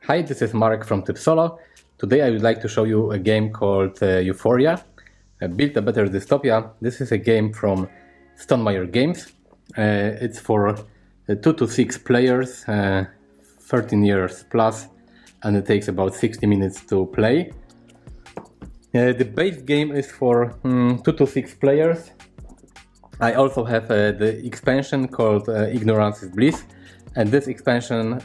Hi, this is Marek from TipSolo. Today I would like to show you a game called Euphoria, Build a Better Dystopia. This is a game from Stonemaier Games. It's for 2 to 6 players, 13 years plus, and it takes about 60 minutes to play. The base game is for 2 to 6 players. I also have the expansion called Ignorance is Bliss, and this expansion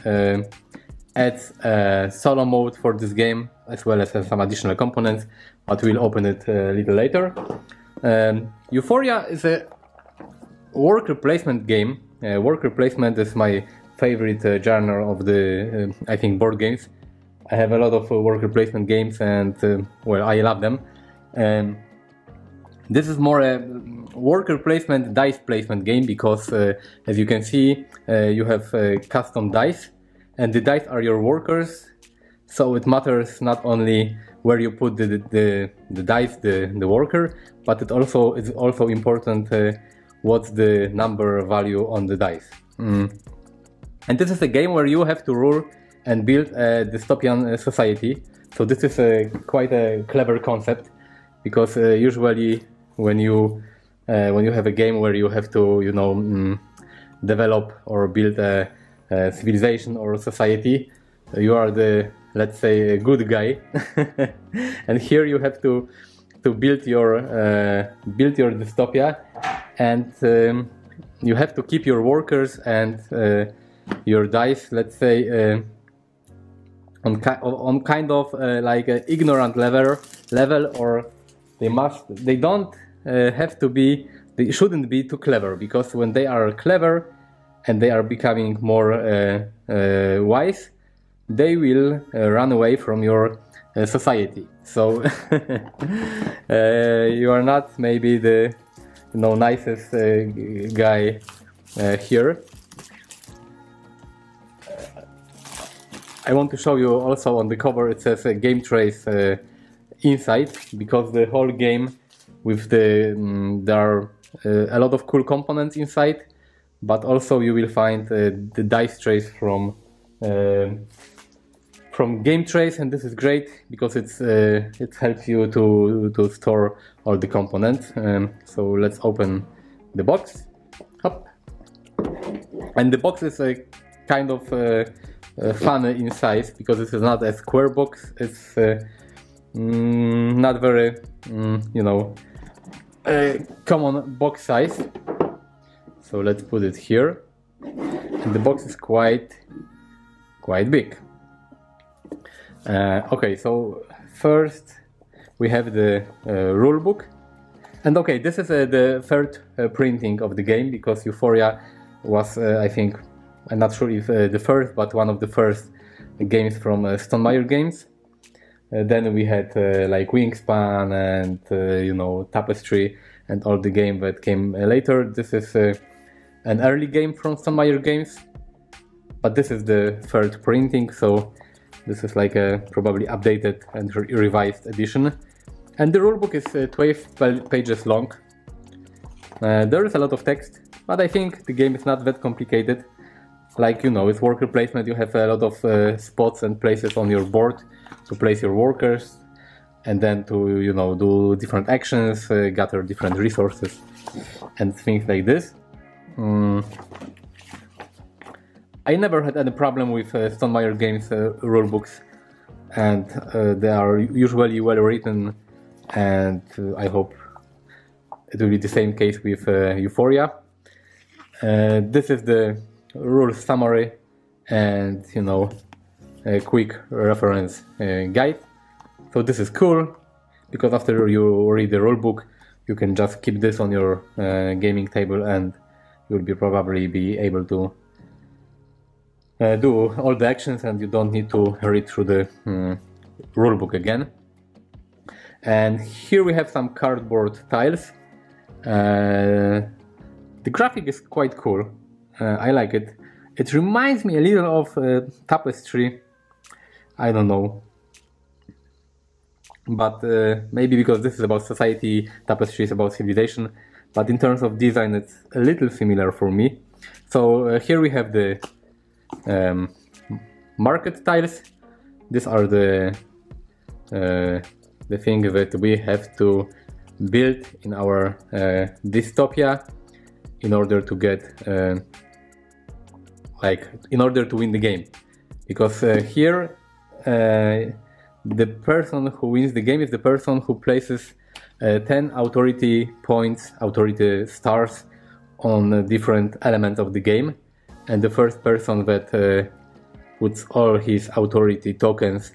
adds a solo mode for this game as well as some additional components, but we'll open it a little later. Euphoria is a worker placement game. Worker placement is my favorite genre of the, I think, board games. I have a lot of worker placement games and, well, I love them. This is more a worker placement, dice placement game because, as you can see, you have custom dice. And the dice are your workers, so it matters not only where you put the dice, the worker, but it's also important what's the number value on the dice. And this is a game where you have to rule and build a dystopian society. So this is quite a clever concept, because usually when you have a game where you have to, you know, develop or build a civilization or society, you are the, let's say, a good guy, and here you have to build your dystopia, and you have to keep your workers and your dice, let's say, on kind of like an ignorant level, or they don't have to be, they shouldn't be too clever, because when they are clever and they are becoming more wise, they will run away from your society. So you are not maybe the, you know, nicest guy here. I want to show you also on the cover it says game trace inside, because the whole game with the there are a lot of cool components inside. But also you will find the dice trace from game trace, and this is great because it helps you to store all the components. So let's open the box. Hop. And the box is a kind of fun in size, because this is not a square box. It's not very you know, common box size. So let's put it here, and the box is quite big. Okay, so first we have the rule book, and okay, this is the third printing of the game, because Euphoria was, I think, I'm not sure if the first, but one of the first games from Stonemaier Games. Then we had like Wingspan and you know, Tapestry and all the game that came later. This is an early game from Stonemaier Games, but this is the third printing, so this is like a probably updated and revised edition. And the rulebook is 12 pages long. There is a lot of text, but I think the game is not that complicated. Like, you know, with worker placement, you have a lot of spots and places on your board to place your workers, and then to, you know, do different actions, gather different resources, and things like this. I never had any problem with Stonemaier Games rulebooks, and they are usually well written, and I hope it will be the same case with Euphoria. This is the rules summary and, you know, a quick reference guide. So this is cool, because after you read the rulebook, you can just keep this on your gaming table, and you'll probably be able to do all the actions, and you don't need to read through the rulebook again. And here we have some cardboard tiles. The graphic is quite cool. I like it. It reminds me a little of Tapestry. I don't know. But maybe because this is about society, Tapestry is about civilization. But in terms of design, it's a little similar for me. So here we have the market tiles. these are the thing that we have to build in our dystopia in order to get in order to win the game, because here the person who wins the game is the person who places 10 authority points, authority stars on different elements of the game, and the first person that puts all his authority tokens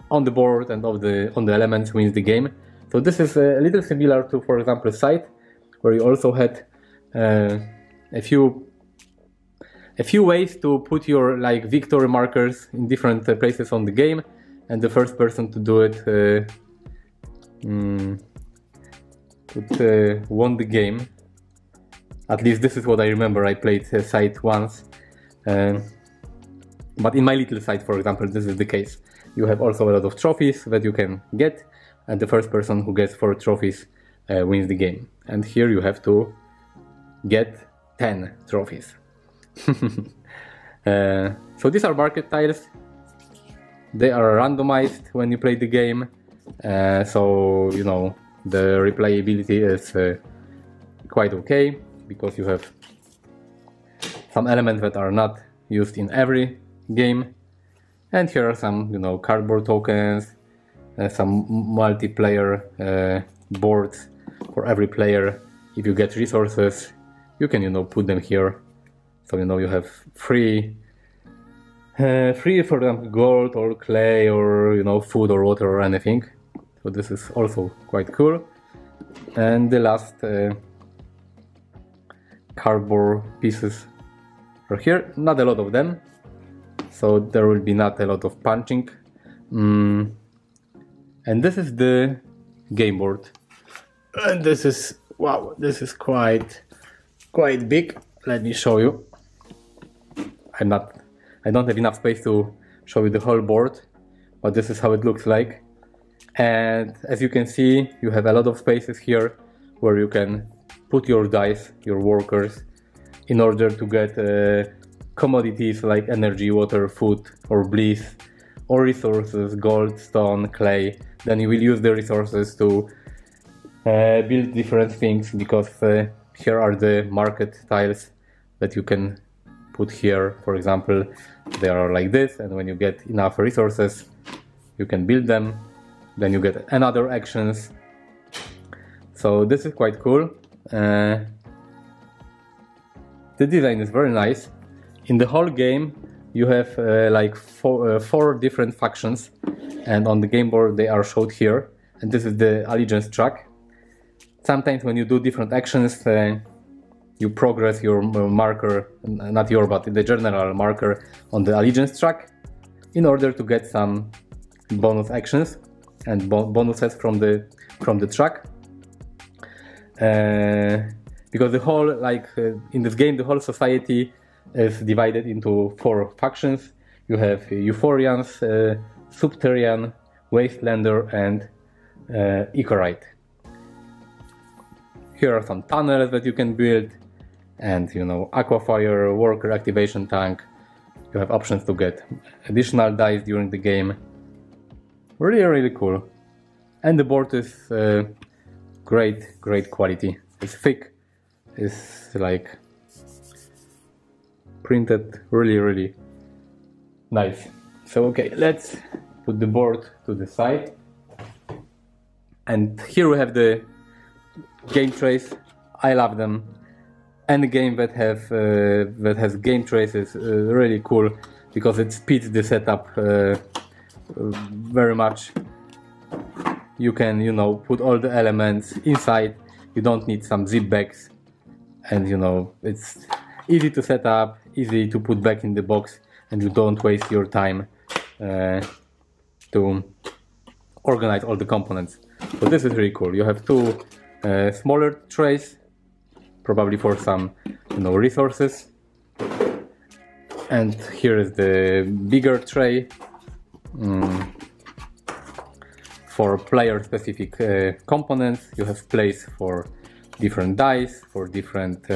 on the board and on the elements wins the game. So this is a little similar to, for example, Sight, where you also had a few ways to put your victory markers in different places on the game, and the first person to do it won the game. At least this is what I remember. I played Sight once, but in my little Sight, for example, this is the case. You have also a lot of trophies that you can get, and the first person who gets 4 trophies wins the game. And here you have to get 10 trophies. So these are market tiles. They are randomized when you play the game, so you know the replayability is quite okay, because you have some elements that are not used in every game. And here are some, you know, cardboard tokens, some multiplayer boards for every player. If you get resources, you can, you know, put them here. So, you know, you have free, for example, gold or clay or, you know, food or water or anything. So this is also quite cool. And the last cardboard pieces are here. Not a lot of them, so there will be not a lot of punching. And this is the game board. And this is, wow, this is quite big. Let me show you. I don't have enough space to show you the whole board, but this is how it looks like. And as you can see, you have a lot of spaces here where you can put your dice, your workers, in order to get commodities like energy, water, food, or bliss, or resources, gold, stone, clay. Then you will use the resources to build different things, because here are the market tiles that you can put here. For example, they are like this, and when you get enough resources, you can build them. Then you get another actions. So this is quite cool. The design is very nice. In the whole game, you have four different factions, and on the game board they are showed here. And this is the allegiance track. Sometimes when you do different actions, you progress your marker, not your, but the general marker on the allegiance track, in order to get some bonus actions and bonuses from the track. Because the whole, in this game, the whole society is divided into 4 factions. You have Euphorians, Subterranean, Wastelander, and Ecorite. Here are some tunnels that you can build, and you know, Aquafire, Worker Activation Tank. You have options to get additional dice during the game. Really cool. And the board is great quality. It's thick. It's like printed really nice. So okay, let's put the board to the side. And here we have the game trays. I love them. Any game that has game trays is really cool, because it speeds the setup very much. You can, you know, put all the elements inside. You don't need some zip bags, and you know, it's easy to set up, easy to put back in the box, and you don't waste your time to organize all the components. So this is really cool. You have 2 smaller trays, probably for some, you know, resources, and here is the bigger tray for player specific components. You have place for different dice, for different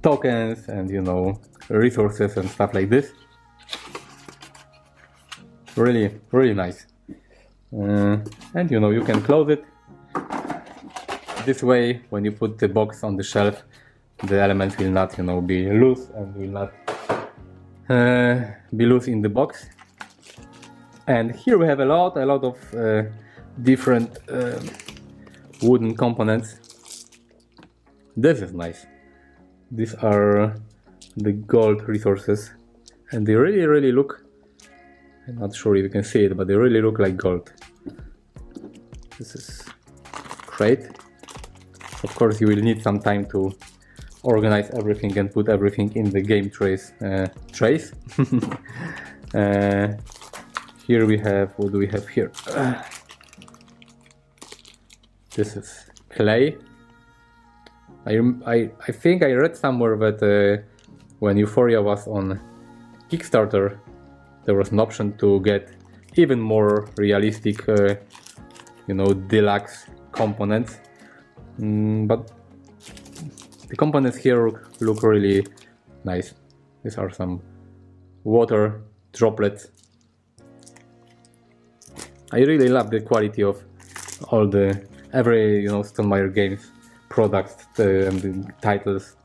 tokens, and you know, resources and stuff like this. really nice. And you know, you can close it. This way, when you put the box on the shelf, the elements will not, you know, be loose and will not be loose in the box. And here we have a lot of different wooden components. This is nice. These are the gold resources, and they really look, I'm not sure if you can see it, but they really look like gold. This is great. Of course, you will need some time to organize everything and put everything in the game trays. Here we have, what do we have here? This is clay. I think I read somewhere that when Euphoria was on Kickstarter, there was an option to get even more realistic, you know, deluxe components. But the components here look really nice. These are some water droplets. I really love the quality of all every, you know, Stonemaier Games products and the titles.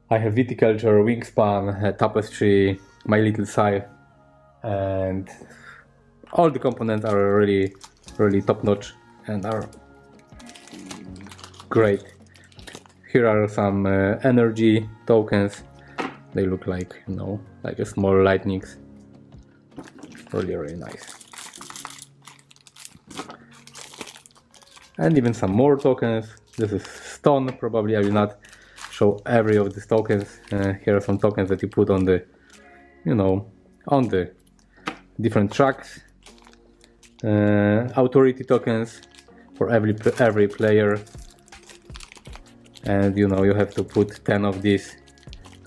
I have viticulture, wingspan, tapestry, my little scythe, and all the components are really top notch and are great. Here are some energy tokens. They look like, you know, like a small lightnings. Really nice. And even some more tokens. This is stone. Probably I will not show every of these tokens. Here are some tokens that you put on the, you know, on the different tracks. Authority tokens for every player, and you know, you have to put 10 of these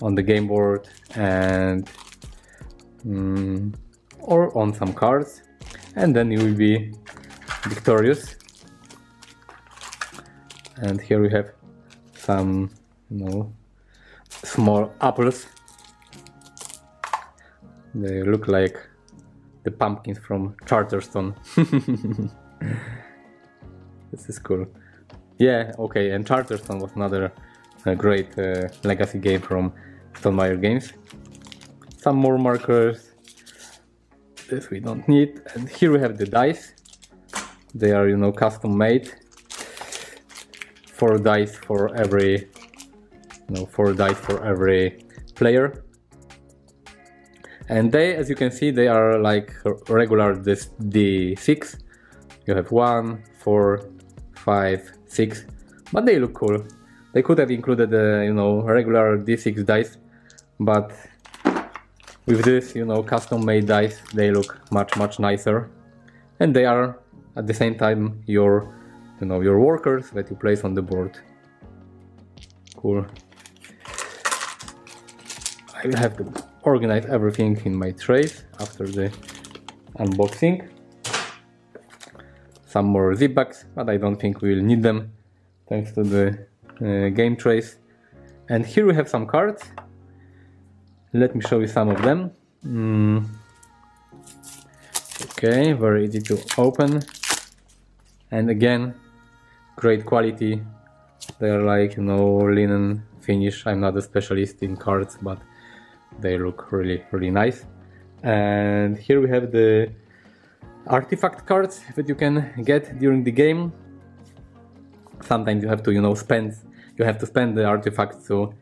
on the game board and or on some cards, and then you will be victorious. And here we have some, you know, small apples. They look like the pumpkins from Charterstone. This is cool. Yeah, okay, and Charterstone was another great legacy game from Stonemaier Games. Some more markers. This we don't need. And here we have the dice. They are, you know, custom made. 4 dice for every, you know, 4 dice for every player. And they, as you can see, they are like regular D6. You have 1, 4, 5, 6, but they look cool. They could have included, you know, regular D6 dice, but with this, you know, custom made dice, they look much nicer. And they are at the same time your, you know, your workers that you place on the board. Cool. I will have to organize everything in my trays after the unboxing. Some more zip bags, but I don't think we will need them thanks to the game trays. And here we have some cards. Let me show you some of them. Okay, very easy to open. And again, great quality. They are like, you know, linen finish. I'm not a specialist in cards, but they look really nice. And here we have the artifact cards that you can get during the game. Sometimes you have to, you know, spend the artifacts to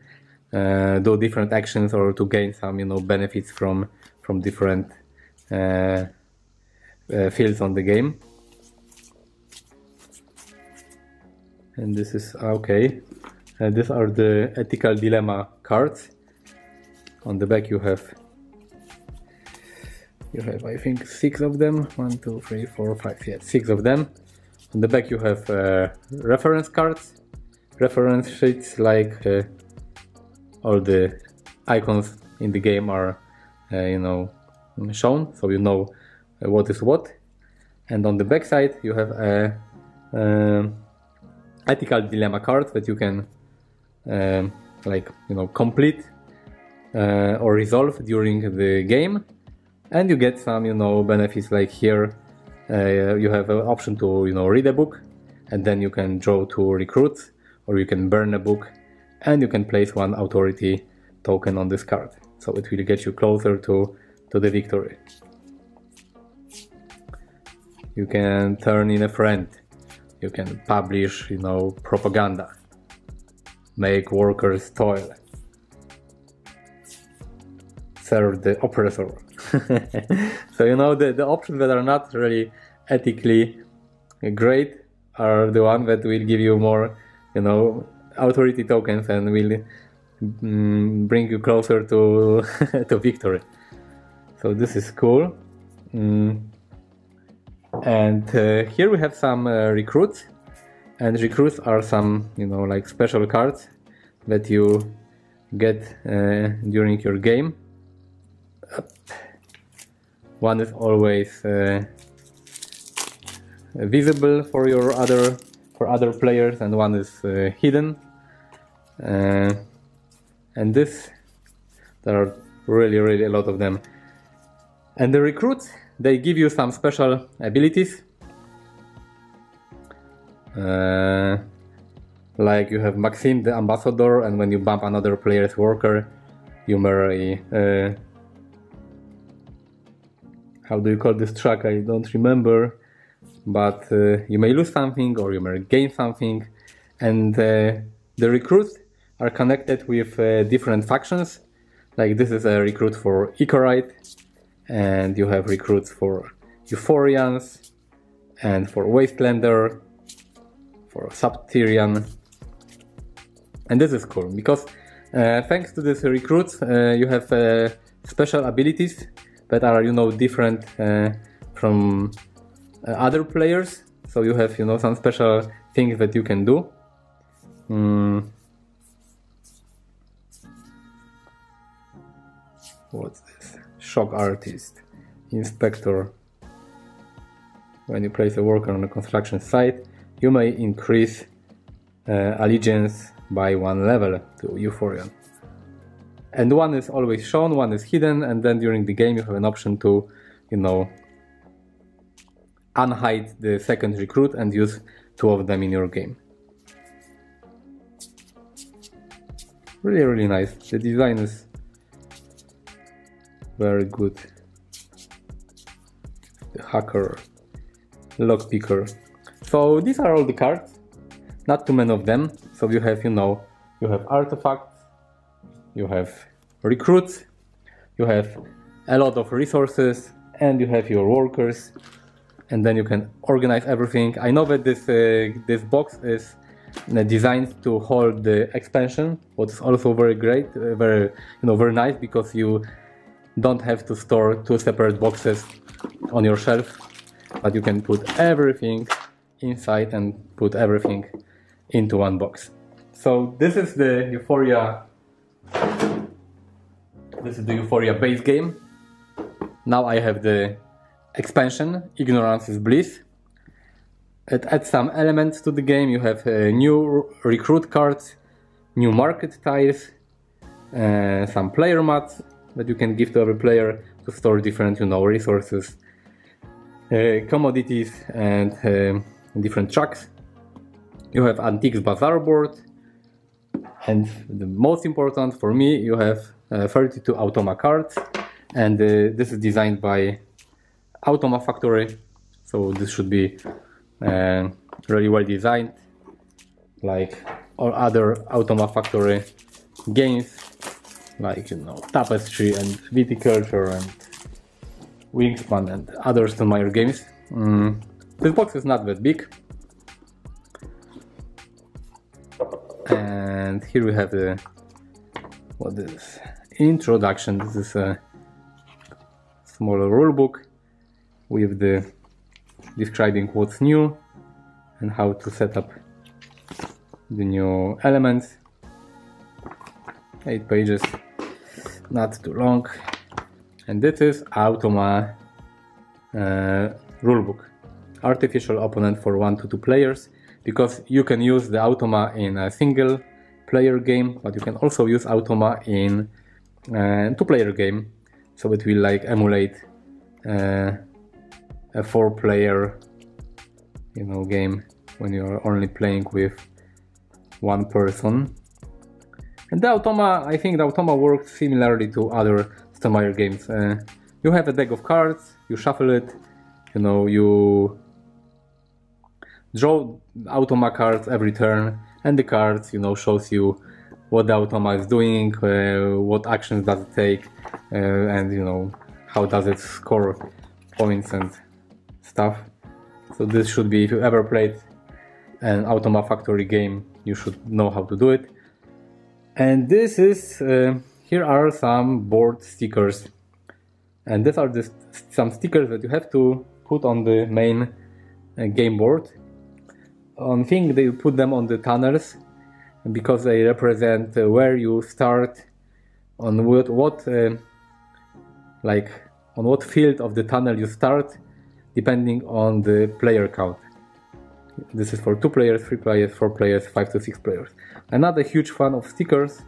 do different actions or to gain some, you know, benefits from different fields on the game. And this is okay. These are the ethical dilemma cards. On the back you have I think 6 of them. 1, 2, 3, 4, 5, yeah, 6 of them. On the back you have reference cards, reference sheets, like all the icons in the game are you know, shown, so you know what is what. And on the back side you have a ethical dilemma card that you can like, you know, complete or resolve during the game. and you get some, you know, benefits. Like here you have an option to, you know, read a book, and then you can draw 2 recruits, or you can burn a book, and you can place 1 authority token on this card, so it will get you closer to the victory. You can turn in a friend, you can publish, you know, propaganda, make workers toil, serve the oppressor. So, you know, the options that are not really ethically great are the ones that will give you more, you know, authority tokens and will bring you closer to to victory. So this is cool. And here we have some recruits, and recruits are some, you know, like special cards that you get during your game. One is always visible for your other players, and one is hidden. And there are really a lot of them. And the recruits, they give you some special abilities. Like you have Maxime the Ambassador, and when you bump another player's worker, you may how do you call this track? I don't remember, but you may lose something or you may gain something. And the recruits are connected with different factions. Like this is a recruit for Icarite, and you have recruits for Euphorians, and for Wastelander, for Subterranean. And this is cool because thanks to these recruits you have special abilities that are, you know, different from other players. So you have, you know, some special things that you can do. What's this? Shock Artist, Inspector. When you place a worker on a construction site, you may increase allegiance by 1 level to Euphoria. And one is always shown, one is hidden, and then during the game you have an option to, you know, unhide the second recruit and use 2 of them in your game. Really nice. The design is very good. The hacker, lockpicker. So these are all the cards, not too many of them. So you have, you know, you have artifacts, you have recruits, you have a lot of resources, and you have your workers, and then you can organize everything. I know that this box is designed to hold the expansion, what's also very great, very nice, because you don't have to store 2 separate boxes on your shelf, but you can put everything inside and put everything into 1 box. So this is the Euphoria. This is the Euphoria base game. Now I have the expansion, Ignorance is Bliss. It adds some elements to the game. You have new recruit cards, new market tiles, some player mats that you can give to every player to store different, you know, resources, commodities, and different trucks. You have Antiques Bazaar board, and the most important for me, you have 32 Automa cards, and this is designed by Automa Factory, so this should be really well designed, like all other Automa Factory games, like, you know, Tapestry and Viticulture and Wingspan and other Stonemaier games. This box is not that big. And here we have the introduction. This is a smaller rulebook with the describing what's new and how to set up the new elements. 8 pages, not too long. And this is Automa rulebook. Artificial opponent for 1 to 2 players, because you can use the Automa in a single player game, but you can also use Automa in a 2-player game, so it will like emulate a 4-player, you know, game when you're only playing with one person. And the automa, I think the automa works similarly to other Stonemaier games. You have a deck of cards, you shuffle it, you know, you draw automa cards every turn, and the cards, you know, shows you what the automa is doing, what actions does it take, and you know, how does it score points and stuff. So this should be, if you ever played an Automa Factory game, you should know how to do it. And this is, here are some board stickers. And these are some stickers that you have to put on the main game board. I think they put them on the tunnels because they represent where you start, on what field of the tunnel you start, depending on the player count. This is for 2 players, 3 players, 4 players, 5 to 6 players. I'm not a huge fan of stickers,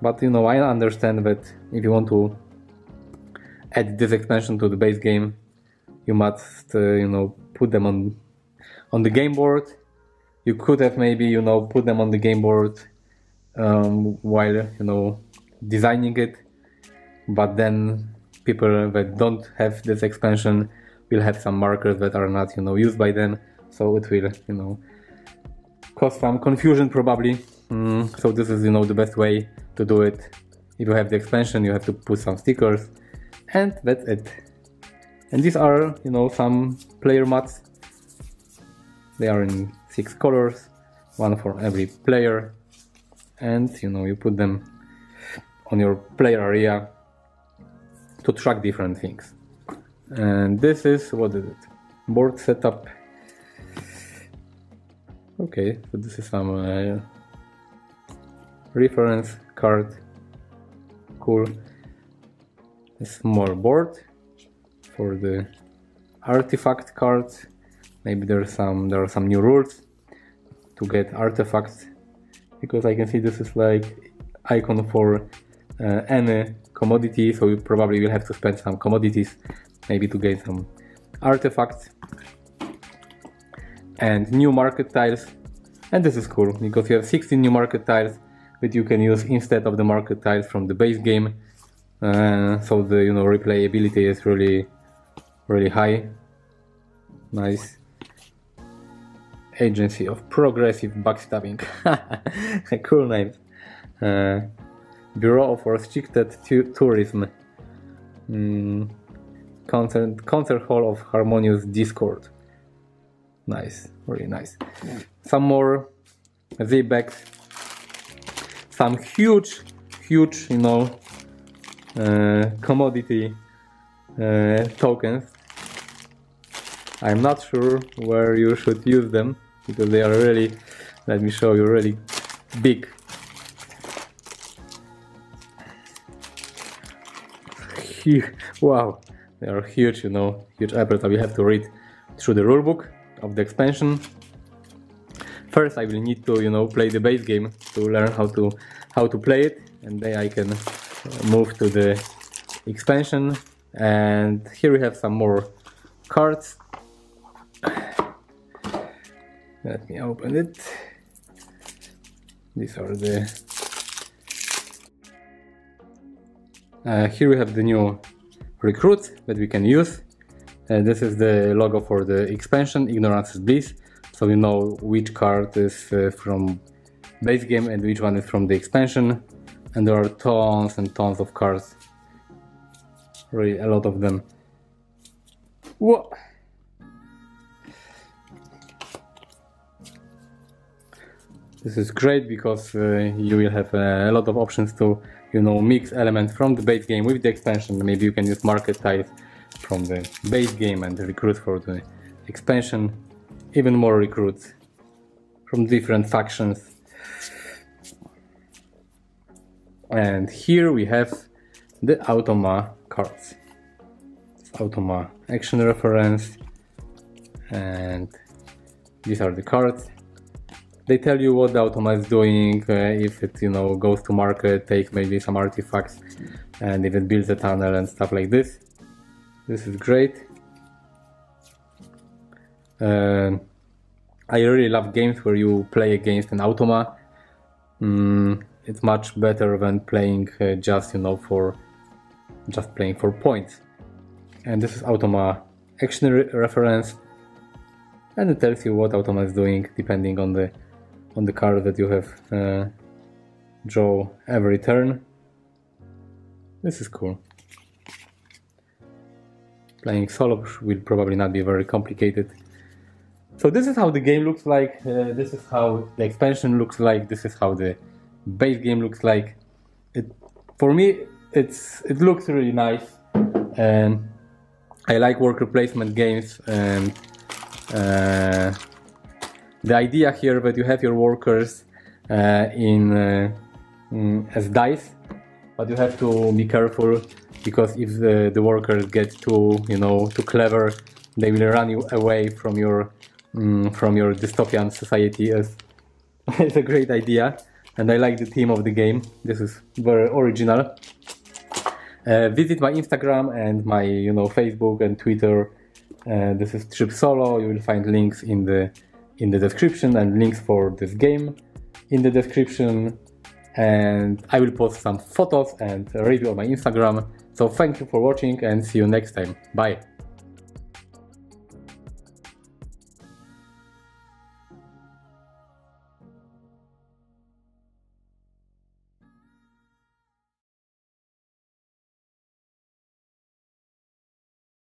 but you know, I understand that if you want to add this expansion to the base game, you must you know, put them on the game board. You could have maybe, you know, put them on the game board while, you know, designing it, but then people that don't have this expansion will have some markers that are not, you know, used by them, so it will, you know, cause some confusion probably. So this is, you know, the best way to do it. If you have the expansion, you have to put some stickers, and that's it. And these are, you know, some player mats. They are in 6 colors, 1 for every player, and you know, you put them on your player area to track different things. And this is, what is it? Board setup. Okay, so this is some reference card. Cool. A small board for the artifact cards. Maybe there are some new rules to get artifacts, because I can see this is like icon for any commodity, so you probably will have to spend some commodities maybe to gain some artifacts. And new market tiles, and this is cool because you have 16 new market tiles that you can use instead of the market tiles from the base game. So the, you know, replayability is really high. Nice. Agency of Progressive Backstabbing. Cool name. Bureau of Restricted Tourism. Concert Hall of Harmonious Discord. Nice, really nice. Some more Z-bags. Some huge, you know, commodity tokens. I'm not sure where you should use them because they are really, let me show you, really big. Wow, they are huge, you know, huge apples. You have to read through the rulebook of the expansion. First I will need to, you know, play the base game to learn how to play it, and then I can move to the expansion. And here we have some more cards. Let me open it. These are the... here we have the new recruits that we can use. This is the logo for the expansion, Ignorance is Bliss. So you know which card is from base game and which one is from the expansion. And there are tons and tons of cards. Really a lot of them. Whoa! This is great because you will have a lot of options to, you know, mix elements from the base game with the expansion. Maybe you can use market tiles from the base game and the recruits for the expansion. Even more recruits from different factions. And here we have the Automa cards. Automa action reference, and these are the cards. They tell you what the Automa is doing, if it, you know, goes to market, take maybe some artifacts, and if it builds a tunnel and stuff like this. This is great. I really love games where you play against an automa. It's much better than playing just, you know, just playing for points. And this is automa action reference, and it tells you what automa is doing depending on the card that you have draw every turn. This is cool. Playing solo will probably not be very complicated. So this is how the game looks like, this is how the expansion looks like, this is how the base game looks like. For me, it looks really nice, and I like worker placement games, and the idea here that you have your workers as dice, but you have to be careful, because if the workers get too clever, they will run you away from your dystopian society. It's a great idea, and I like the theme of the game. This is very original. Visit my Instagram and my Facebook and Twitter. This is Trip Solo. You will find links in the description, and links for this game in the description, and I will post some photos and a review on my Instagram. So thank you for watching, and see you next time. Bye.